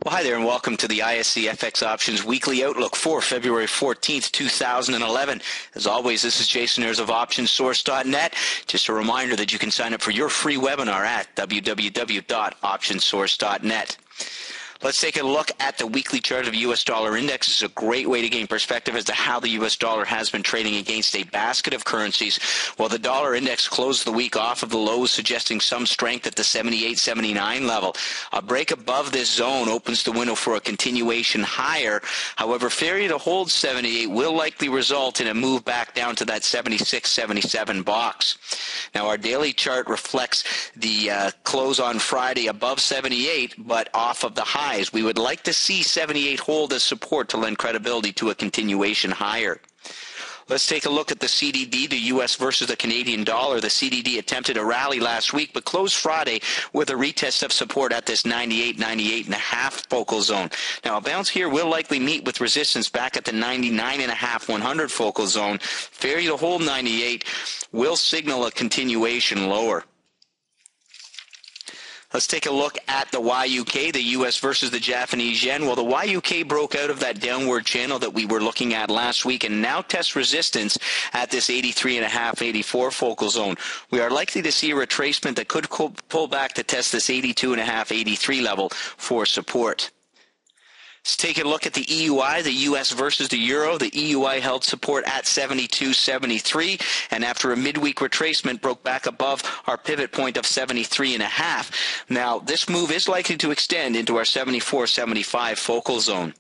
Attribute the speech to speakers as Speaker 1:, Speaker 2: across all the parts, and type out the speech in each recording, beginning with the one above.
Speaker 1: Well, hi there, and welcome to the ISC FX Options Weekly Outlook for February 14th, 2011. As always, this is Jason Ayers of OptionSource.net. Just a reminder that you can sign up for your free webinar at www.optionsource.net. Let's take a look at the weekly chart of the U.S. dollar index. It's a great way to gain perspective as to how the U.S. dollar has been trading against a basket of currencies. Well, the dollar index closed the week off of the lows, suggesting some strength at the 78-79 level. A break above this zone opens the window for a continuation higher. However, failure to hold 78 will likely result in a move back down to that 76-77 box. Now, our daily chart reflects the close on Friday above 78, but off of the highs. We would like to see 78 hold as support to lend credibility to a continuation higher. Let's take a look at the CDD, the U.S. versus the Canadian dollar. The CDD attempted a rally last week, but closed Friday with a retest of support at this 98, 98.5 focal zone. Now, a bounce here will likely meet with resistance back at the 99.5, 100 focal zone. Failure to hold 98 will signal a continuation lower. Let's take a look at the YUK, the U.S. versus the Japanese yen. Well, the YUK broke out of that downward channel that we were looking at last week and now tests resistance at this 83.5, 84 focal zone. We are likely to see a retracement that could pull back to test this 82.5, 83 level for support. Let's take a look at the EUI, the U.S. versus the Euro. The EUI held support at 72.73, and after a midweek retracement, broke back above our pivot point of 73.5. Now, this move is likely to extend into our 74.75 focal zone.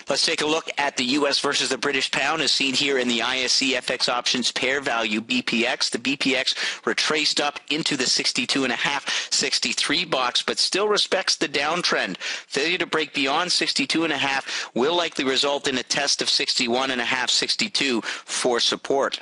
Speaker 1: Let's take a look at the U.S. versus the British pound as seen here in the ISC FX options pair value BPX. The BPX retraced up into the 62.5, 63 box, but still respects the downtrend. Failure to break beyond 62.5 will likely result in a test of 61.5, 62 for support.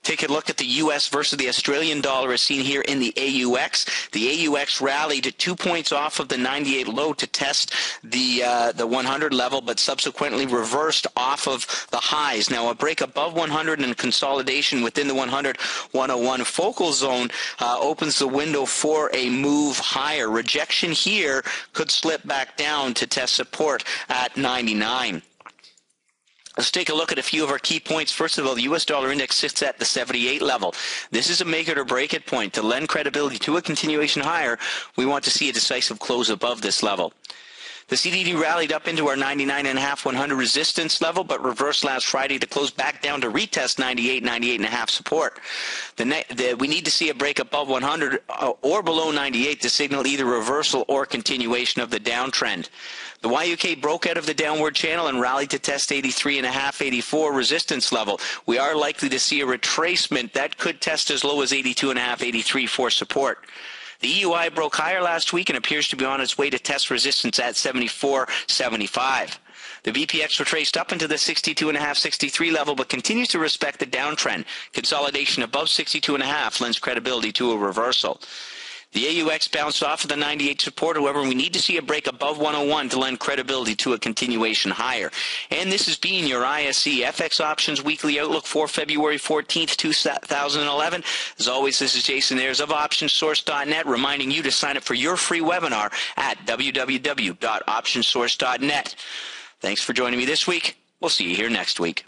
Speaker 1: Take a look at the U.S. versus the Australian dollar as seen here in the AUX. The AUX rallied 2 points off of the 98 low to test the 100 level, but subsequently reversed off of the highs. Now, a break above 100 and consolidation within the 100-101 focal zone opens the window for a move higher. Rejection here could slip back down to test support at 99. Let's take a look at a few of our key points. First of all, the U.S. dollar index sits at the 78 level. This is a make it or break it point. To lend credibility to a continuation higher, we want to see a decisive close above this level. The CDD rallied up into our 99.5, 100 resistance level, but reversed last Friday to close back down to retest 98, 98.5 support. We need to see a break above 100 or below 98 to signal either reversal or continuation of the downtrend. The YUK broke out of the downward channel and rallied to test 83.5, 84 resistance level. We are likely to see a retracement that could test as low as 82.5, 83 for support. The EUI broke higher last week and appears to be on its way to test resistance at 74.75. The BPX retraced up into the 62.5, 63 level, but continues to respect the downtrend. Consolidation above 62.5 lends credibility to a reversal. The AUX bounced off of the 98 support. However, we need to see a break above 101 to lend credibility to a continuation higher. And this has been your ISC FX Options Weekly Outlook for February 14th, 2011. As always, this is Jason Ayers of OptionSource.net, reminding you to sign up for your free webinar at www.optionsource.net. Thanks for joining me this week. We'll see you here next week.